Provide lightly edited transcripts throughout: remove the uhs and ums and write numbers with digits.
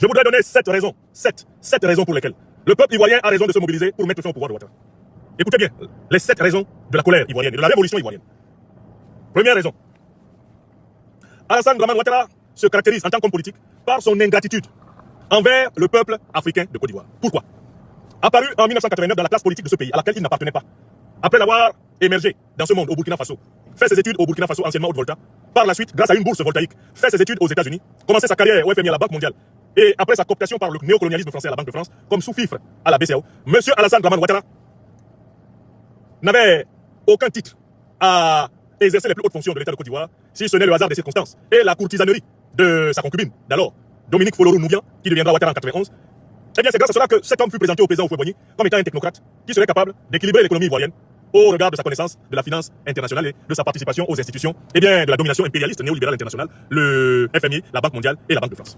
Je voudrais donner 7 raisons. 7 raisons pour lesquelles le peuple ivoirien a raison de se mobiliser pour mettre fin au pouvoir de Ouattara. Écoutez bien, les 7 raisons de la colère ivoirienne et de la révolution ivoirienne. Première raison. Alassane Dramane Ouattara se caractérise en tant qu'homme politique par son ingratitude envers le peuple africain de Côte d'Ivoire. Pourquoi? Apparu en 1989 dans la classe politique de ce pays à laquelle il n'appartenait pas, après avoir émergé dans ce monde au Burkina Faso, fait ses études au Burkina Faso, anciennement Haute-Volta, par la suite, grâce à une bourse voltaïque, fait ses études aux États-Unis, commencé sa carrière au FMI à la Banque mondiale, et après sa cooptation par le néocolonialisme français à la Banque de France, comme sous-fifre à la BCAO, M. Alassane Dramane Ouattara n'avait aucun titre à exercer les plus hautes fonctions de l'État de Côte d'Ivoire, si ce n'est le hasard des circonstances et la courtisanerie de sa concubine d'alors, Dominique Folorou Nouvian, qui deviendra Ouattara en 91. Eh bien, c'est grâce à cela que cet homme fut présenté au président Houphouët-Boigny comme étant un technocrate qui serait capable d'équilibrer l'économie ivoirienne au regard de sa connaissance de la finance internationale et de sa participation aux institutions, et bien de la domination impérialiste néolibérale internationale, le FMI, la Banque mondiale et la Banque de France.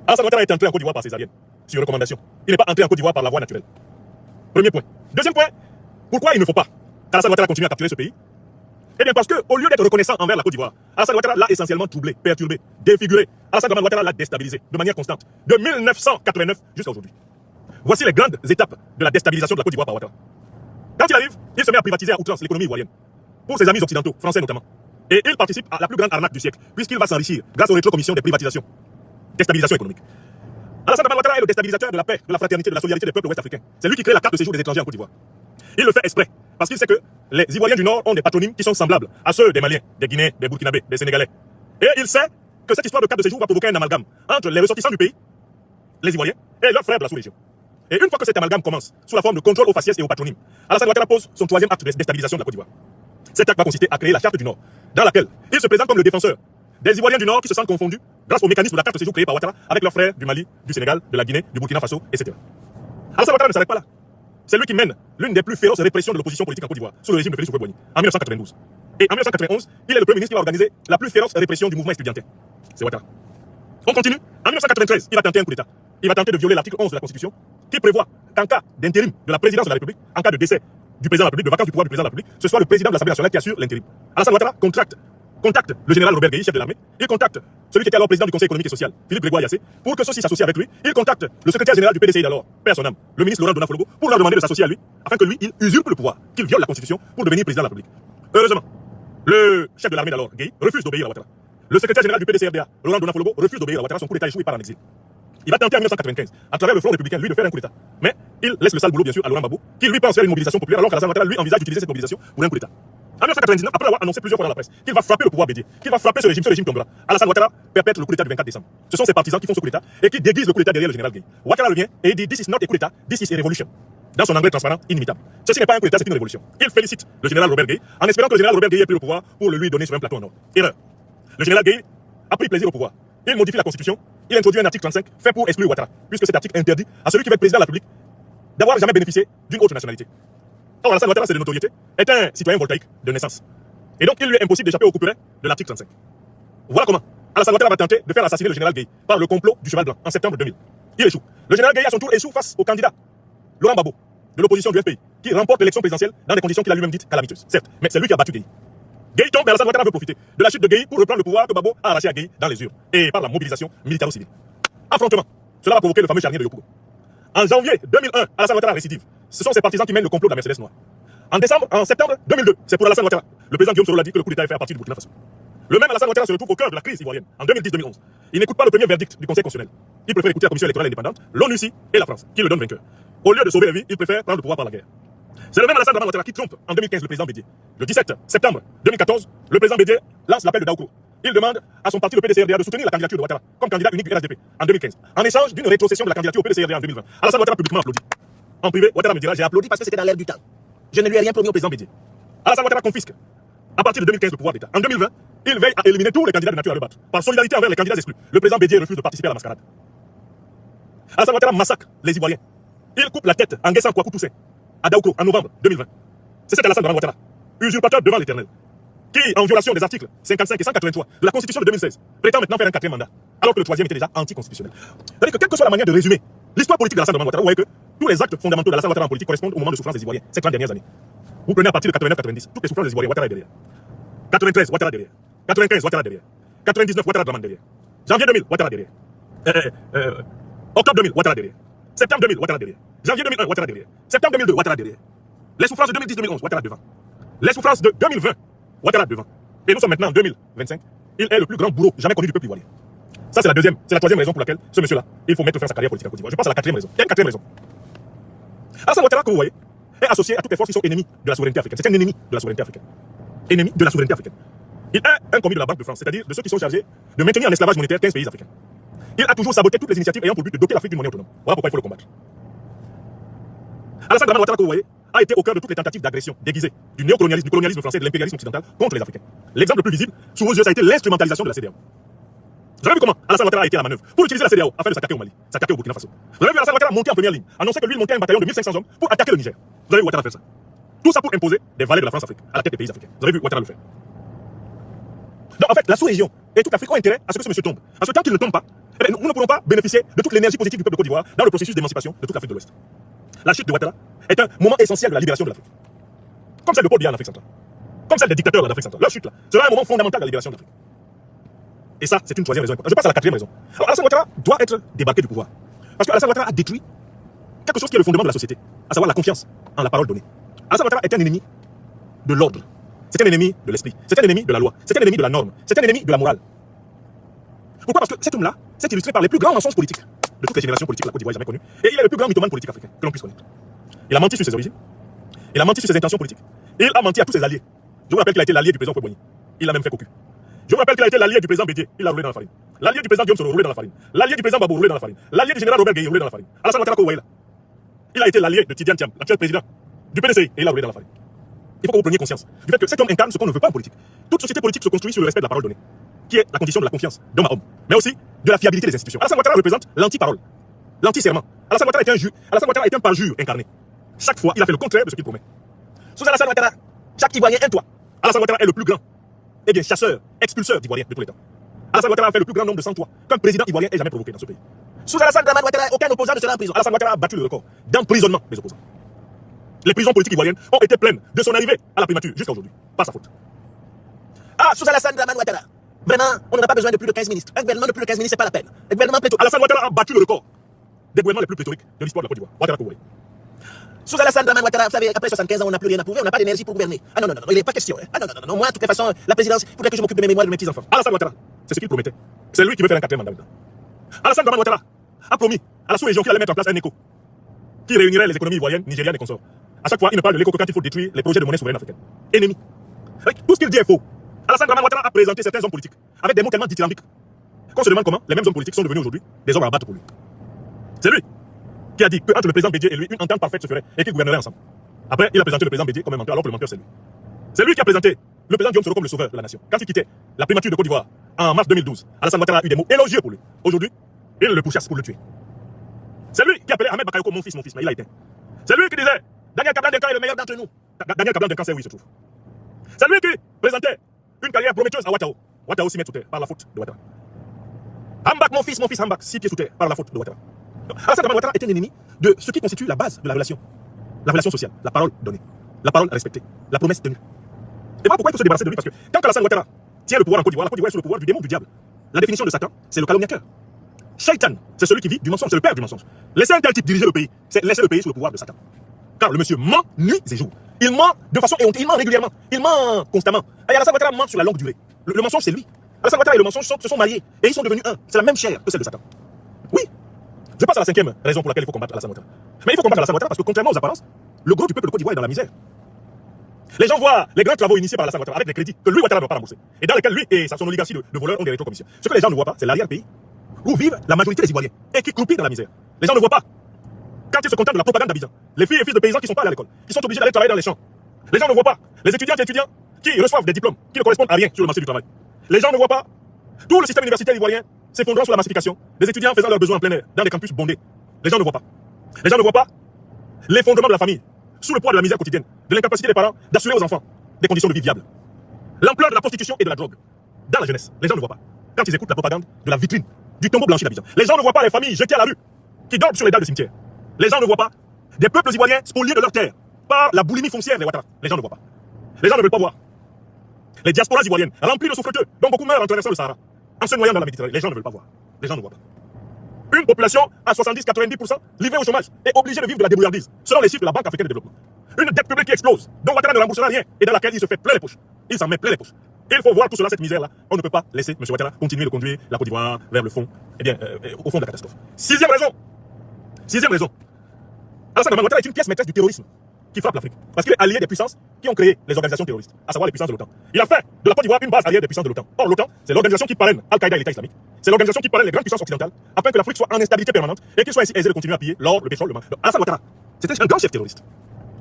Alassane Ouattara est entré en Côte d'Ivoire par césarienne, sur recommandation. Il n'est pas entré en Côte d'Ivoire par la voie naturelle. Premier point. Deuxième point, pourquoi il ne faut pas qu'Alassane Ouattara continue à capturer ce pays? Eh bien parce qu'au lieu d'être reconnaissant envers la Côte d'Ivoire, Alassane Ouattara l'a essentiellement troublé, perturbé, défiguré. Alassane Dramane Ouattara l'a déstabilisé de manière constante, de 1989 jusqu'à aujourd'hui. Voici les grandes étapes de la déstabilisation de la Côte d'Ivoire par Ouattara. Quand il arrive, il se met à privatiser à outrance l'économie ivoirienne, pour ses amis occidentaux, français notamment. Et il participe à la plus grande arnaque du siècle, puisqu'il va s'enrichir grâce aux rétrocommissions des privatisations. Déstabilisation économique. Alassane Dramane Ouattara est le déstabilisateur de la paix, de la fraternité, de la solidarité des peuples ouest-africains. C'est lui qui crée la carte de séjour des étrangers en Côte d'Ivoire. Il le fait exprès, parce qu'il sait que les Ivoiriens du Nord ont des patronymes qui sont semblables à ceux des Maliens, des Guinéens, des Burkinabés, des Sénégalais. Et il sait que cette histoire de carte de séjour va provoquer un amalgame entre les ressortissants du pays, les Ivoiriens, et leurs frères de la sous-région. Et une fois que cet amalgame commence, sous la forme de contrôle aux faciès et aux patronymes, Alassane Ouattara pose son troisième acte de déstabilisation de la Côte d'Ivoire. Cet acte va consister à créer la charte du Nord, dans laquelle il se présente comme le défenseur des Ivoiriens du Nord qui se sentent confondus grâce au mécanisme de la carte de séjour créé par Ouattara avec leurs frères du Mali, du Sénégal, de la Guinée, du Burkina Faso, etc. Alassane Ouattara ne s'arrête pas là. C'est lui qui mène l'une des plus féroces répressions de l'opposition politique en Côte d'Ivoire, sous le régime de Félix Houphouët-Boigny, en 1992. Et en 1991, il est le premier ministre qui va organiser la plus féroce répression du mouvement estudiantin. C'est Ouattara. On continue. En 1993, il va tenter un coup d'État. Il va tenter de violer l'article 11 de la Constitution, qui prévoit qu'en cas d'intérim de la présidence de la République, en cas de décès du président de la République, de vacance du pouvoir du président de la République, ce soit le président de l'Assemblée nationale qui assure l'intérim. Alassane Ouattara contacte le général Robert Gueye, chef de l'armée. Il contacte celui qui était alors président du Conseil économique et social, Philippe Grégoire Yassé, pour que ceux-ci s'associent avec lui. Il contacte le secrétaire général du PDCI d'alors, père son âme, le ministre Laurent Dona Fologo, pour leur demander de s'associer à lui, afin que lui, il usurpe le pouvoir, qu'il viole la Constitution pour devenir président de la République. Heureusement, le chef de l'armée d'alors, Gueye, refuse d'obéir à Ouattara. Le secrétaire général du PDCRDA, Laurent Dona Fologo, refuse d'obéir à Ouattara, son coup d'État échoue et part en exil. Il va tenter en 1995, à travers le Front républicain, lui, de faire un coup d'État. Mais il laisse le sale boulot, bien sûr, à Laurent Gbagbo, qui lui pense faire une mobilisation populaire, alors qu'Alassane Ouattara, lui, envisage d'utiliser cette mobilisation pour un coup d'État. En 1999, après avoir annoncé plusieurs fois dans la presse qu'il va frapper le pouvoir Bédié, qu'il va frapper ce régime tombera, Alassane Ouattara perpètre le coup d'État du 24 décembre. Ce sont ses partisans qui font ce coup d'État et qui déguisent le coup d'État derrière le général Gueye. Ouattara revient et il dit "This is not a coup d'État, this is a revolution." Dans son anglais transparent, inimitable. Ceci n'est pas un coup d'État, c'est une révolution. Il félicite le général Robert Gueye en espérant que le général Robert Gueye ait pris le pouvoir pour le lui donner sur un plateau en or. Erreur. Le général Gueye a pris plaisir au pouvoir. Il modifie la Constitution, il introduit un article 35 fait pour exclure Ouattara, puisque cet article interdit à celui qui va être président de la République d'avoir jamais bénéficié d'une autre nationalité. Or, Alassane Ouattara, c'est de notoriété, est un citoyen voltaïque de naissance. Et donc, il lui est impossible d'échapper au couperet de l'article 35. Voilà comment Alassane Ouattara va tenter de faire assassiner le général Gueye par le complot du cheval blanc en septembre 2000. Il échoue. Le général Gueye, à son tour, échoue face au candidat Laurent Gbagbo, de l'opposition du FPI, qui remporte l'élection présidentielle dans des conditions qu'il a lui-même dites calamiteuses. Certes, mais c'est lui qui a battu Gueye. Gueye tombe et Alassane Ouattara veut profiter de la chute de Gueye pour reprendre le pouvoir que Gbagbo a arraché à Gueye dans les urnes et par la mobilisation militaro-civile. Affrontement. Cela va provoquer le fameux charnier de Yopougon. En janvier 2001, Alassane Ouattara récidive. Ce sont ses partisans qui mènent le complot de la Mercedes noire. En septembre 2002, c'est pour Alassane Ouattara. Le président Guillaume Soro l'a dit que le coup d'État est fait à partir du Burkina Faso. Le même Alassane Ouattara se retrouve au cœur de la crise ivoirienne en 2010-2011. Il n'écoute pas le premier verdict du Conseil constitutionnel. Il préfère écouter la Commission électorale indépendante, l'ONUCI et la France, qui le donne vainqueur. Au lieu de sauver la vie, il préfère prendre le pouvoir par la guerre. C'est le même Alassane Dramane Ouattara qui trompe en 2015 le président Bédié. Le 17 septembre 2014, le président Bédié lance l'appel de Daoukro. Il demande à son parti, le PDCRDA, de soutenir la candidature de Ouattara comme candidat unique du RHDP en 2015, en échange d'une rétrocession de la candidature au PDCRDA en 2020. Alassane Ouattara publiquement applaudit. En privé, Ouattara me dira "J'ai applaudi parce que c'était dans l'air du temps. Je ne lui ai rien promis au président Bédié." Alassane Ouattara confisque à partir de 2015 le pouvoir d'État. En 2020, il veille à éliminer tous les candidats de nature à le battre. Par solidarité envers les candidats exclus, le président Bédié refuse de participer à la mascarade. Alassane Ouattara massacre les Ivoiriens. Il coupe la tête en Nguessan Kouakou Toussaint à Daoukro en novembre 2020. C'est cet Alassane Dramane Ouattara, usurpateur devant l'Éternel, qui, en violation des articles 55 et 183 de la Constitution de 2016, prétend maintenant faire un quatrième mandat, alors que le troisième était déjà anticonstitutionnel. C'est-à-dire que quelle que soit la manière de résumer l'histoire politique d'Alassane Dramane Ouattara, vous voyez que tous les actes fondamentaux d'Alassane Ouattara en politique correspondent au moment de souffrance des Ivoiriens, ces 30 dernières années. Vous prenez à partir de 89-90, toutes les souffrances des Ivoiriens, Ouattara est derrière. 93, Ouattara derrière. 95, Ouattara derrière. 99, Ouattara Dramane derrière. Janvier 2000, Ouattara derrière. Octobre 2000, Ouattara derrière. Septembre 2000, Ouattara derrière. Janvier 2001, Ouattara derrière. Septembre 2002, Ouattara derrière. Les souffrances de 2010-2011, Ouattara devant. Les souffrances de 2020, Ouattara devant. Et nous sommes maintenant en 2025. Il est le plus grand bourreau jamais connu du peuple ivoirien. Ça, c'est la troisième raison pour laquelle ce monsieur-là, il faut mettre fin à sa carrière politique en Côte d'Ivoire. Je passe à la quatrième raison. Il y a une quatrième raison. Alassane Ouattara, que vous voyez, est associé à toutes les forces qui sont ennemies de la souveraineté africaine. C'est un ennemi de la souveraineté africaine. Ennemi de la souveraineté africaine. Il est un commis de la Banque de France, c'est-à-dire de ceux qui sont chargés de maintenir en esclavage monétaire 15 pays africains. Il a toujours saboté toutes les initiatives ayant pour but de doter l'Afrique d'une monnaie autonome. Voilà pourquoi il faut le combattre. Alassane Ouattara, que vous voyez, a été au cœur de toutes les tentatives d'agression déguisées du néocolonialisme, du colonialisme français et de l'impérialisme occidental contre les Africains. L'exemple le plus visible, sous vos yeux, ça a été l'instrumentalisation de la CEDEAO. Vous avez vu comment Alassane Ouattara a été à la manœuvre pour utiliser la CEDEAO afin de s'attaquer au Mali, s'attaquer au Burkina Faso. Vous avez vu Alassane Ouattara monter en première ligne, annoncer que lui montait un bataillon de 1500 hommes pour attaquer le Niger. Vous avez vu Ouattara faire ça. Tout ça pour imposer des valets de la France-Afrique à la tête des pays africains. Vous avez vu Ouattara le faire. Donc en fait, la sous-région et toute l'Afrique ont intérêt à ce que ce monsieur tombe. Parce que tant qu'il ne tombe pas, nous ne pourrons pas bénéficier de toute l'énergie positive du peuple de Côte d'Ivoire dans le processus d'émancipation de toute l'Afrique de l'Ouest. La chute de Ouattara est un moment essentiel de la libération de l'Afrique. Comme celle de Paul Biya en Afrique centrale. Comme celle des dictateurs en Afrique centrale. Leur chute là sera un moment fondamental de la libération de l'Afrique. Et ça, c'est une troisième raison. Je passe à la quatrième raison. Alors Alassane Ouattara doit être débarqué du pouvoir. Parce que Alassane Ouattara a détruit quelque chose qui est le fondement de la société, à savoir la confiance en la parole donnée. Alassane Ouattara est un ennemi de l'ordre. C'est un ennemi de l'esprit. C'est un ennemi de la loi. C'est un ennemi de la norme. C'est un ennemi de la morale. Pourquoi? Parce que cet homme-là s'est illustré par les plus grands mensonges politiques de toutes les générations politiques que la Côte d'Ivoire jamais connues. Et il est le plus grand mythomane politique africain que l'on puisse connaître. Il a menti sur ses origines. Il a menti sur ses intentions politiques. Et il a menti à tous ses alliés. Je vous rappelle qu'il a été l'allié du président Fouet-Boigny. Il a même fait cocu. Je vous rappelle qu'il a été l'allié du président Bédié. Il a roulé dans la farine. L'allié du président Guillaume Soro roulé dans la farine. L'allié du président Babou roulé dans la farine. L'allié du général Robert Gueye roulé dans la farine. Alassane Ouattara, là. Il a été l'allié de Tidiane Thiam, l'actuel président du PDCI, et il a roulé dans la farine. Il faut que vous preniez conscience du fait que cet homme incarne ce qu'on ne veut pas en politique. Toute société politique se construit sur le respect de la parole donnée, qui est la condition de la confiance d'homme à homme, mais aussi de la fiabilité des institutions. Alassane Ouattara représente l'anti-parole, l'anti-serment. Alassane Ouattara est un Alassane Ouattara est un parjure incarné. Chaque fois, il a fait le contraire de ce qu'il promet. Sous Alassane Ouattara, chaque Ivoirien aime toi. Alassane Ouattara est le plus grand, chasseur, expulseur d'Ivoiriens de tous les temps. Alassane Ouattara a fait le plus grand nombre de sans-toi qu'un président ivoirien ait jamais provoqué dans ce pays. Sous Alassane Ouattara, aucun opposant ne sera en prison. Alassane Ouattara a battu le record d'emprisonnement des opposants. Les prisons politiques ivoiriennes ont été pleines de son arrivée à la primature jusqu'à aujourd'hui. Pas sa faute. Sous Alassane Ouattara, vraiment, on n'aura pas besoin de plus de 15 ministres. Un gouvernement de plus de 15 ministres, c'est pas la peine. Un gouvernement pléthorique. Alassane Ouattara a battu le record des gouvernements les plus pléthoriques de l'histoire de la Côte d'Ivoire. Ouattara Kouaï. Sous Alassane Ouattara, vous savez, après 75 ans, on n'a plus rien à prouver, on n'a pas d'énergie pour gouverner. Non, il n'est pas question. Non, moi, de toute façon, la présidence, il faudrait que je m'occupe de mes mémoires de mes petits-enfants. Alassane Ouattara, c'est ce qu'il promettait. C'est lui qui veut faire un quatrième mandat. Alassane Ouattara a promis à la sous-région qu'il allait mettre en place un écho qui réunirait les économies ivoiriennes, nigérianes et consorts. À chaque fois, il ne parle de l'écho que quand il faut détruire les projets de monnaie souveraine africaine. Ennemi. Tout ce qu'il dit est faux. Alassane Ouattara a présenté certains hommes politiques avec des mots tellement dithyrambiques qu'on se demande comment les mêmes hommes politiques sont devenus aujourd'hui des hommes à abattre pour lui. C'est lui qui a dit qu'entre le président Bédié et lui, une entente parfaite se ferait et qu'ils gouverneraient ensemble. Après, il a présenté le président Bédié comme un menteur, alors que le menteur, c'est lui. C'est lui qui a présenté le président Guillaume Soro comme le sauveur de la nation. Quand il quittait la primature de Côte d'Ivoire en mars 2012, Alassane Ouattara a eu des mots élogieux pour lui. Aujourd'hui, il le pourchasse pour le tuer. C'est lui qui appelait Ahmed Bakayoko mon fils, mais il a éteint. C'est lui qui disait Daniel Kablan Denkan est le meilleur d'entre nous. Daniel Kablan Denkan, c'est où il se trouve. C'est lui qui présentait une carrière prometteuse à Ouattara. Ouattara 6 mètres sous terre par la faute de Ouattara. Hambak, mon fils Hambak, 6 pieds sous terre par la faute de Ouattara. Alassane Ouattara est un ennemi de ce qui constitue la base de la relation. La relation sociale, la parole donnée, la parole respectée, la promesse tenue. Et voilà pourquoi il faut se débarrasser de lui, parce que quand Alassane Ouattara tient le pouvoir en Côte d'Ivoire, la Côte d'Ivoire est sous le pouvoir du démon du diable. La définition de Satan, c'est le calomniateur. Shaitan, c'est celui qui vit du mensonge, c'est le père du mensonge. Laisser un tel type diriger le pays, c'est laisser le pays sous le pouvoir de Satan. Car le monsieur ment nuit et jour. Il ment de façon éhontée, il ment régulièrement, il ment constamment. Et Alassane Ouattara ment sur la longue durée. Le mensonge, c'est lui. Alassane Ouattara et le mensonge se sont mariés et ils sont devenus un. C'est la même chair que celle de Satan. Oui. Je passe à la cinquième raison pour laquelle il faut combattre Alassane Ouattara. Mais il faut combattre Alassane Ouattara parce que contrairement aux apparences, le gros du peuple de Côte d'Ivoire est dans la misère. Les gens voient les grands travaux initiés par Alassane Ouattara avec des crédits que lui Ouattara ne doit pas rembourser et dans lesquels lui et son oligarchie de voleurs ont des rétrocommissions. Ce que les gens ne voient pas, c'est l'arrière-pays où vivent la majorité des Ivoiriens et qui croupissent dans la misère. Les gens ne voient pas. Quand ils se contentent de la propagande d'Abidjan, les filles et fils de paysans qui ne sont pas allés à l'école, qui sont obligés d'aller travailler dans les champs. Les gens ne voient pas. Les étudiantes et étudiants qui reçoivent des diplômes qui ne correspondent à rien sur le marché du travail. Les gens ne voient pas. Tout le système universitaire ivoirien s'effondrant sous la massification. Les étudiants faisant leurs besoins en plein air, dans des campus bondés. Les gens ne voient pas. Les gens ne voient pas l'effondrement de la famille, sous le poids de la misère quotidienne, de l'incapacité des parents d'assurer aux enfants des conditions de vie viables. L'ampleur de la prostitution et de la drogue dans la jeunesse. Les gens ne voient pas. Quand ils écoutent la propagande de la vitrine, du tombeau blanchi d'Abidjan. Les gens ne voient pas les familles jetées à la rue, qui dorment sur les dalles de cimetière. Les gens ne voient pas des peuples ivoiriens spoliés de leurs terres par la boulimie foncière des Ouattara. Les gens ne voient pas. Les gens ne veulent pas voir. Les diasporas ivoiriennes remplies de souffreteux, dont beaucoup meurent en traversant le Sahara, en se noyant dans la Méditerranée. Les gens ne veulent pas voir. Les gens ne voient pas. Une population à 70-90% livrée au chômage et obligée de vivre de la débrouillardise, selon les chiffres de la Banque africaine de développement. Une dette publique qui explose, dont Ouattara ne remboursera rien et dans laquelle il se fait plein les poches. Il s'en met plein les poches. Il faut voir tout cela, cette misère-là. On ne peut pas laisser M. Ouattara continuer de conduire la Côte d'Ivoire vers le fond, au fond de la catastrophe. Sixième raison. Alassane Dramane Ouattara est une pièce maîtresse du terrorisme qui frappe l'Afrique. Parce qu'il est allié des puissances qui ont créé les organisations terroristes, à savoir les puissances de l'OTAN. Il a fait de la Côte d'Ivoire une base arrière des puissances de l'OTAN. Or, l'OTAN, c'est l'organisation qui parraine Al-Qaïda et l'État islamique. C'est l'organisation qui parraine les grandes puissances occidentales afin que l'Afrique soit en instabilité permanente et qu'il soit ainsi aisé de continuer à piller l'or, le pétrole, le marché. Alassane Ouattara, c'était un grand chef terroriste.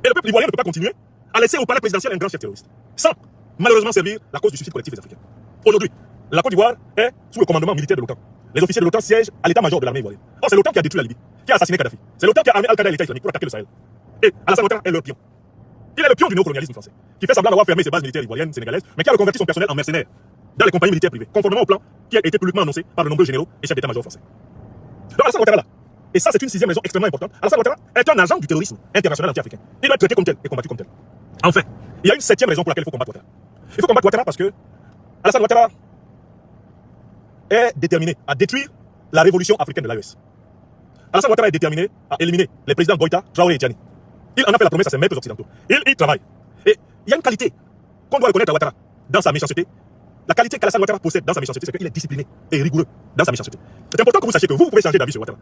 Et le peuple ivoirien ne peut pas continuer à laisser au palais présidentiel un grand chef terroriste, sans malheureusement servir la cause du suicide collectif des Africains. Aujourd'hui, la Côte d'Ivoire est sous le commandement militaire de l'OTAN. Les officiers de l'OTAN siègent à l'état-major de l'armée ivoirienne. Or, c'est l'OTAN qui a détruit la Libye, qui a assassiné Kadhafi. C'est l'OTAN qui a armé Al-Qaïda et l'État islamique pour attaquer le Sahel. Et Alassane Ouattara est leur pion. Il est le pion du néocolonialisme français, qui fait semblant d'avoir fermé ses bases militaires ivoiriennes, sénégalaises, mais qui a reconverti son personnel en mercenaires dans les compagnies militaires privées, conformément au plan qui a été publiquement annoncé par de nombreux généraux et chefs d'état-major français. Donc Alassane Ouattara là, et ça c'est une sixième raison extrêmement importante, Alassane Ouattara est un agent du terrorisme international anti-africain. Il doit être traité comme tel et combattu comme tel. Enfin, il y a une septième raison pour laquelle il faut combattre Ouattara. Il faut combattre Ouattara parce que Alassane Ouattara est déterminé à détruire la révolution africaine de l'AES. Alassane Ouattara est déterminé à éliminer les présidents Goïta, Traoré et Tiani. Il en a fait la promesse à ses maîtres occidentaux. Il y travaille. Et il y a une qualité qu'on doit reconnaître à Ouattara dans sa méchanceté. La qualité qu'Alassane Ouattara possède dans sa méchanceté, c'est qu'il est discipliné et rigoureux dans sa méchanceté. C'est important que vous sachiez que vous pouvez changer d'avis sur Ouattara.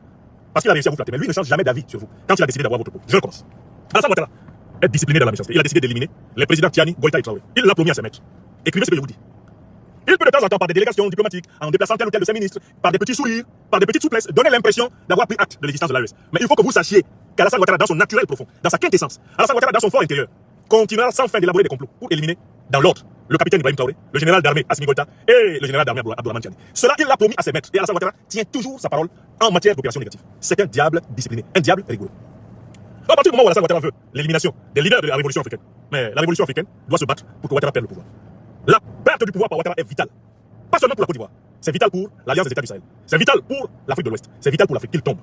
Parce qu'il a réussi à vous flatter. Mais lui ne change jamais d'avis sur vous quand il a décidé d'avoir votre peau. Je recommence. Alassane Ouattara est discipliné dans la méchanceté. Il a décidé d'éliminer les présidents Tiani, Goïta et Traoré. Il l'a promis à ses maîtres. Écrivez ce que je vous dis. Il peut de temps en temps, par des délégations diplomatiques, en déplaçant tel ou tel de ses ministres, par des petits sourires, par des petites souplesses, donner l'impression d'avoir pris acte de l'existence de l'AES. Mais il faut que vous sachiez qu'Alassane Ouattara, dans son naturel profond, dans sa quintessence, Alassane Ouattara, dans son fort intérieur, continuera sans fin d'élaborer des complots pour éliminer, dans l'ordre, le capitaine Ibrahim Traoré, le général d'armée Assimi Goïta et le général d'armée Abdourahmane Tiani. Cela, il l'a promis à ses maîtres. Et Alassane Ouattara tient toujours sa parole en matière d'opérations négatives. C'est un diable discipliné, un diable rigoureux. À partir du moment où Alassane Ouattara veut l'élimination des leaders de la révolution africaine, mais la révolution africaine doit se battre pour que Ouattara perde le pouvoir. La perte du pouvoir par Ouattara est vitale. Pas seulement pour la Côte d'Ivoire, c'est vital pour l'Alliance des États du Sahel. C'est vital pour l'Afrique de l'Ouest. C'est vital pour l'Afrique qu'il tombe.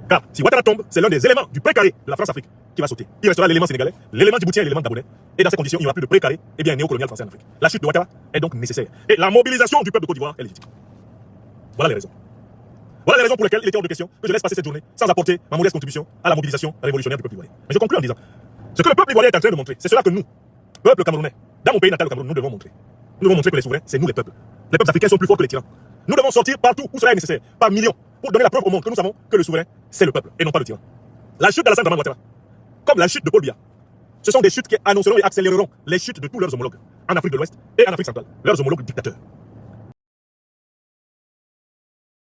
Car si Ouattara tombe, c'est l'un des éléments du précaré de la France-Afrique qui va sauter. Il restera l'élément sénégalais, l'élément djiboutien et l'élément gabonais. Et dans ces conditions, il n'y aura plus de précaré et bien néocolonial français en Afrique. La chute de Ouattara est donc nécessaire. Et la mobilisation du peuple de Côte d'Ivoire est légitime. Voilà les raisons. Voilà les raisons pour lesquelles il était hors de question que je laisse passer cette journée sans apporter ma modeste contribution à la mobilisation révolutionnaire du peuple ivoirien. Mais je conclue en disant, ce que le peuple ivoirien est en train de montrer, c'est cela que nous, peuple camerounais, dans mon pays natal, le Cameroun, nous devons montrer. Nous devons montrer que les souverains, c'est nous les peuples. Les peuples africains sont plus forts que les tyrans. Nous devons sortir partout où cela est nécessaire, par millions, pour donner la preuve au monde que nous savons que le souverain, c'est le peuple et non pas le tyran. La chute d'Alassane Dramane Ouattara, comme la chute de Paul Biya, ce sont des chutes qui annonceront et accéléreront les chutes de tous leurs homologues en Afrique de l'Ouest et en Afrique centrale, leurs homologues dictateurs.